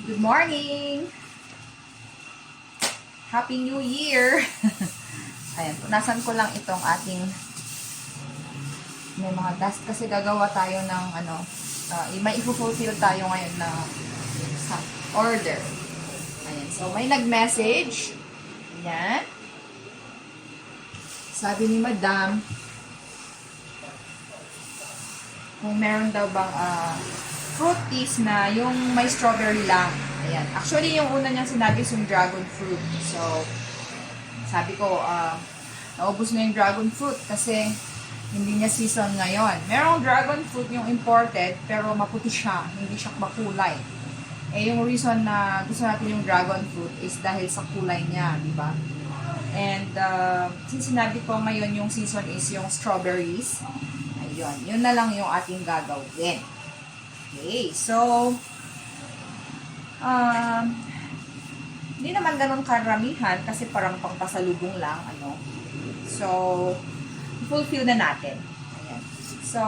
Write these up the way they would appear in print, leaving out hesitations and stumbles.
Good morning! Happy New Year! Ayan, punasan ko lang itong ating may mga dust kasi gagawa tayo ng may i-fulfill tayo ngayon na sa order. Ayan, so may nag-message. Ayan. Sabi ni Madam, kung meron daw bang fruit teas na yung may strawberry lang. Ayan. Actually, yung una niyang sinabi is yung dragon fruit. So, sabi ko, naubos na yung dragon fruit kasi hindi niya season ngayon. Merong dragon fruit yung imported, pero maputi siya. Hindi siya makulay. Eh, yung reason na gusto natin yung dragon fruit is dahil sa kulay niya, di ba? And, since sinabi ko ngayon yung season is yung strawberries, ayun, yun na lang yung ating gagawin. Okay, so, hindi naman ganun karamihan kasi parang pangpasalubong lang, So, fulfill na natin. Ayan. So,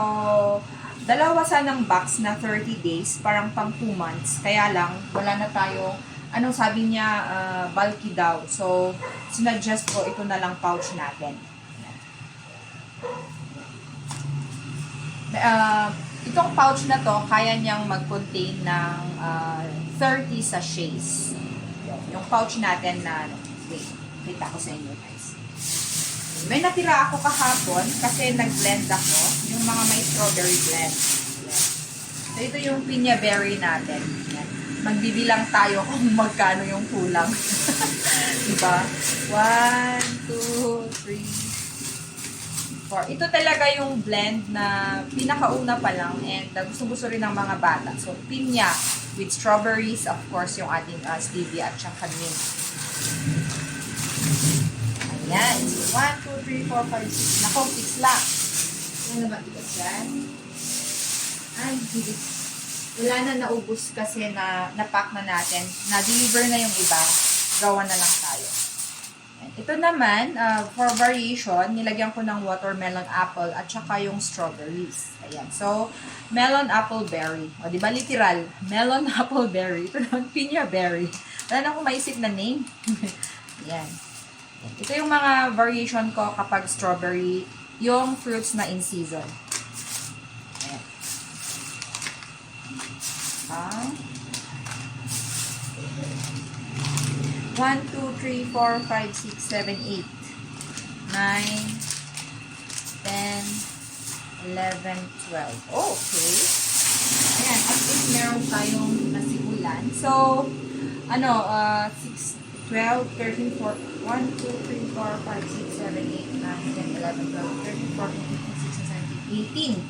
dalawa sanang box na 30 days, parang pang 2 months. Kaya lang, wala na tayo, sabi niya, bulky daw. So, sinuggest ko, ito na lang pouch natin. Itong pouch na to, kaya niyang mag-contain ng 30 sachets. Yung pouch natin na, wait, kita ko sa inyo guys. May natira ako kahapon kasi nag-blend ako, yung mga may strawberry blend. So, ito yung pinya berry natin. Magbibilang tayo kung magkano yung kulang. Diba? 1, 2, 3, 4. Ito talaga yung blend na pinakauna pa lang and gusto-gusto rin ng mga bata. So, pinya with strawberries, of course, yung ating stevia at saka mint. Ayan. So, 1, 2, 3, 4, 5, 6. Nako, 6 lang. Ano na ba ito dyan? Ay, bilis. Wala na naubos kasi na-pack na natin. Na-deliver na yung iba. Gawa na lang tayo. Ito naman, for variation, nilagyan ko ng watermelon apple at saka yung strawberries. Ayan. So, melon apple berry. O, di ba literal? Melon apple berry. Ito naman, pinya berry. Wala na akong maisip na name. Ayan. Ito yung mga variation ko kapag strawberry, yung fruits na in season. Ayan. 1, 2, 3, 4, 5, 6, 7, 8, 9, 10, 11, 12. Oh, okay. Ayan, at least meron tayong nasigulan. So, 6, 12, 13, 14, 1, 2, 3, 4, 5, 6, 7, 8, 9, 10, 11, 12, 13, 14, 15, 16, 17,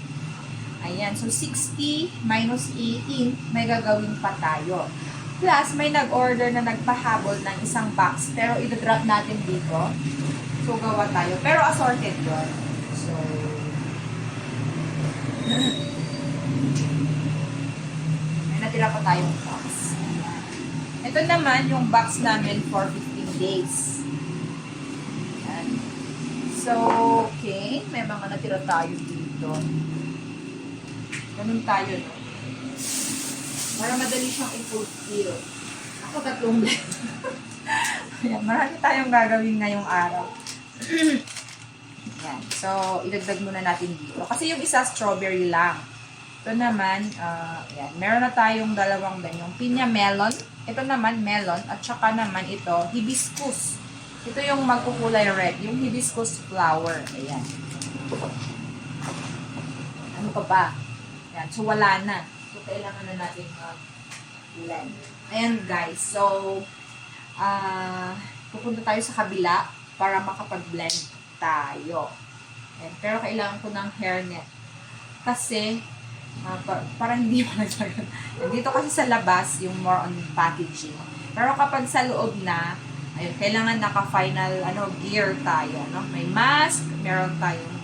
18. Ayan, so 60 minus 18, may gagawin pa tayo. Plus, may nag-order na nagpahabol ng isang box. Pero, i-drop natin dito. So, gawa tayo. Pero, assorted yun. So, may natira pa tayong box. Ito naman, yung box namin for 15 days. Ayan. So, okay. May mga natira tayo dito. Ganun tayo, no? Para madali siyang i-fulfill. Ako 3 blend. Ayan, marami tayong gagawin ngayong araw. Ayan. So, idagdag muna natin dito. Kasi yung isa, strawberry lang. Ito naman, ayan, meron na tayong dalawang yung pinya melon. Ito naman, melon. At saka naman ito, hibiscus. Ito yung magkukulay red. Yung hibiscus flower. Ayan. Ano pa ba? Ayan. So, wala na. So, kailangan na natin blend. Ayan, guys. So, pupunta tayo sa kabila para makapag-blend tayo. Ayan. Pero, kailangan ko ng hairnet. Kasi, para hindi mo nagsagot. Dito kasi sa labas, yung more on packaging. Pero, kapag sa loob na, ayun, kailangan naka-final, gear tayo, no? May mask, meron tayong,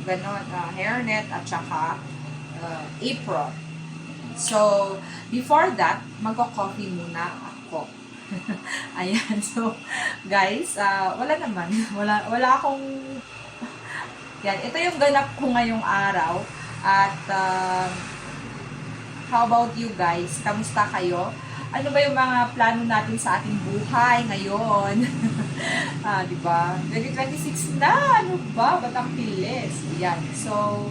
ganon, hairnet, at saka, apron. So, before that, magko-coffee muna ako. Ayan. So, guys, wala naman. Wala akong... Yan. Ito yung ganap ko ngayong araw. At, how about you guys? Kamusta kayo? ano ba yung mga plano natin sa ating buhay ngayon. Di ba? 2026 na, ano ba? Ba't ang bilis? Yan. So,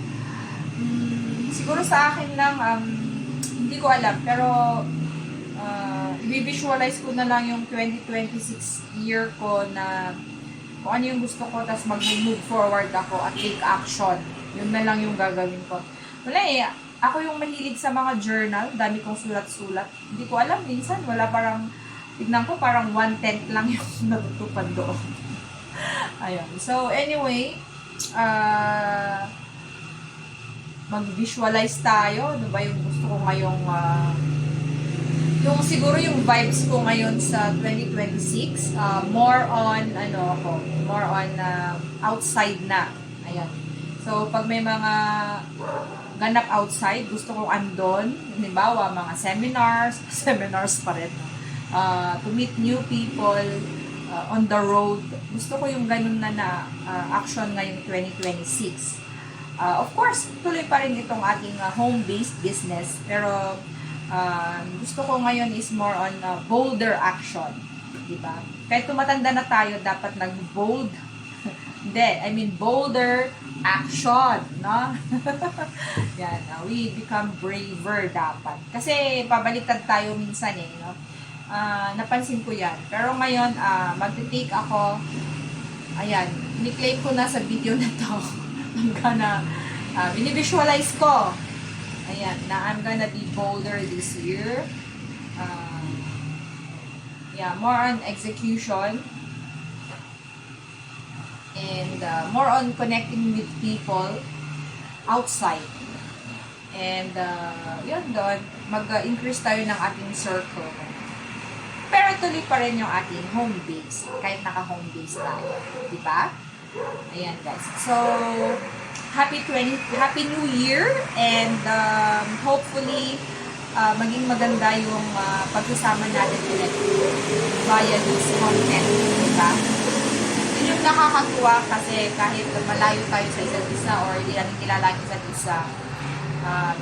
siguro sa akin lang, hindi ko alam, pero i-visualize ko na lang yung 2026 year ko na kung ano yung gusto ko, tapos mag-move forward ako at take action. Yun na lang yung gagawin ko. Wala eh, ako yung mahilig sa mga journal, dami kong sulat-sulat. Hindi ko alam, minsan wala parang, tignan ko parang 1/10 lang yung natutupad doon. Ayun. So, anyway, mag-visualize tayo. Ano ba yung gusto ko ngayong, yung siguro yung vibes ko ngayon sa 2026, more on, more on outside na. Ayan. So, pag may mga ganap outside, gusto kong andon. Halimbawa, mga seminars pa rin. To meet new people on the road. Gusto ko yung ganun na action ngayong 2026. Of course, tuloy pa rin itong ating home-based business. Pero, gusto ko ngayon is more on bolder action. Diba? Kahit tumatanda na tayo, dapat nag-bold. Hindi, I mean bolder action, no? Yan, we become braver dapat. Kasi pabaliktad tayo minsan eh, no? Napansin ko yan. Pero ngayon, mag-take ako, ayan, ni-claim ko na sa video na to. I'm gonna, binivisualize ko. Ayan, na I'm gonna be bolder this year. Yeah, more on execution. And more on connecting with people outside. And yun doon, mag-increase tayo ng ating circle. Pero tuloy pa rin yung ating home base, kahit naka-home base tayo. Diba? Ayan guys. So, Happy New Year, and hopefully maging maganda yung pagsasama natin ulit via this content. Diba? Yung nakakatuwa kasi kahit malayo tayo sa isa't isa or hindi natin kilala ang isa't isa,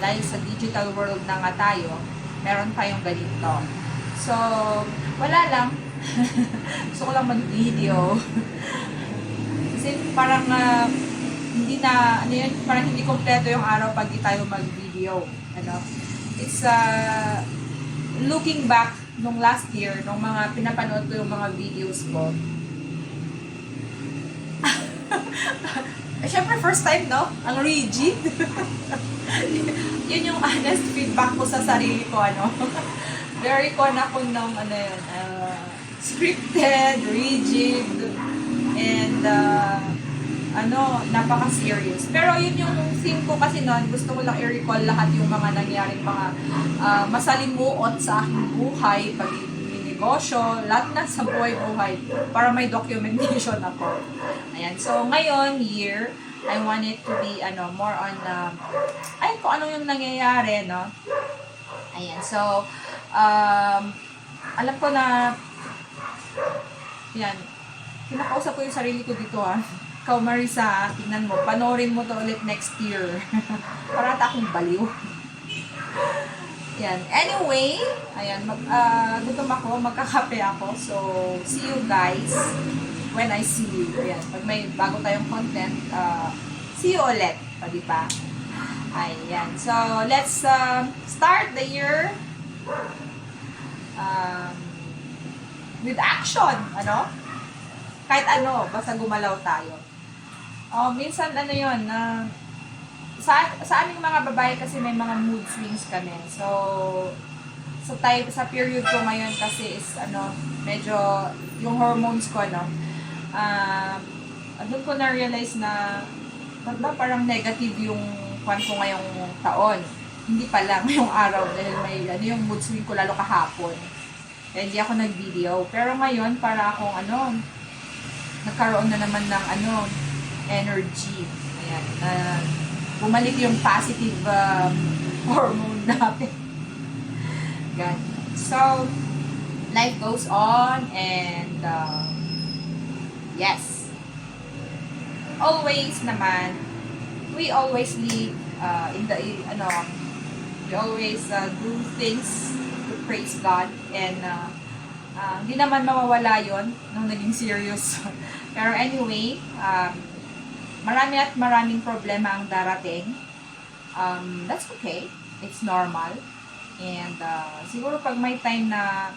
dahil sa digital world na nga tayo, meron tayong ganito. So, wala lang. Gusto ko lang mag-video. Kasi parang hindi na, parang hindi kompleto yung araw pag di tayo mag-video. It's looking back nung last year, nung mga pinapanood ko yung mga videos ko. Siyempre, first time, no? Ang rigid. Yun yung honest feedback ko sa sarili ko, Very con ako nung, scripted, rigid, and, napaka-serious. Pero yun yung theme ko kasi noon, gusto ko lang i-recall lahat yung mga nangyaring mga masalimuot sa aking buhay, negosyo, lahat na sa buhay-buhay para may documentation ako. Ayan. So, ngayon, year, I want it to be, more on, kung ano yung nangyayari, no? Ayan. So, alam ko na, yan, kinakausap ko yung sarili ko dito, Ikaw, Marisa, tingnan mo, panoorin mo to ulit next year. Parata akong baliw. Yan. Anyway, ayan, gutom ako, magkakape ako. So, see you guys when I see you. Ayan, pag may bago tayong content, see you ulit. Di ba? Ayan. So, let's start the year with action. Kahit basta gumalaw tayo. Minsan, yun, sa aming mga babae kasi may mga mood swings kami. So, sa period ko ngayon kasi is, medyo, yung hormones ko, doon ko na-realize na, parang negative yung kwan ko ngayong taon. Hindi pala, ngayong araw, dahil may, yung mood swing ko lalo kahapon. Kaya hindi ako nag-video. Pero ngayon, para akong, nagkaroon na naman ng, energy. Ayan, bumalik yung positive hormone natin. God. So, life goes on and yes. Always naman, we always live we always do things to praise God. And hindi naman mawawala yon nung naging serious. Pero anyway, marami at maraming problema ang darating. That's okay. It's normal. And siguro pag may time na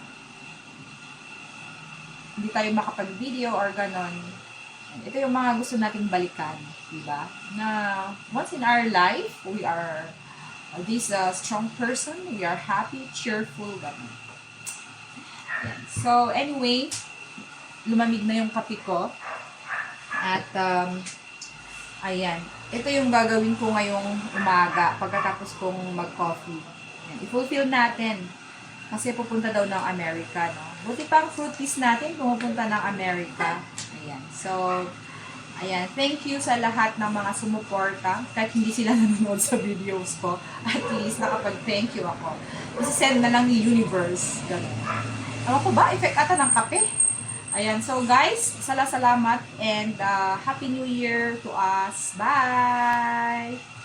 hindi tayo makapag-video or ganon, ito yung mga gusto nating balikan, diba? Na once in our life, we are this strong person, we are happy, cheerful, ganon. Yan. So, anyway, lumamig na yung kape ko. At, ayan. Ito yung gagawin ko ngayong umaga pagkatapos kong mag-coffee. Yan. I-fulfill natin. Kasi pupunta daw ng Amerika, no? Buti pa ang fruities natin pumupunta ng Amerika. Ayan. So, ayan. Thank you sa lahat ng mga sumuporta. Kahit hindi sila nanonood sa videos ko. At least nakapag-thank you ako. Kasi send na lang ni Universe. Ganun. Ewan ko ba? Effect ata ng kape. Ayan. So, guys, salamat and Happy New Year to us. Bye!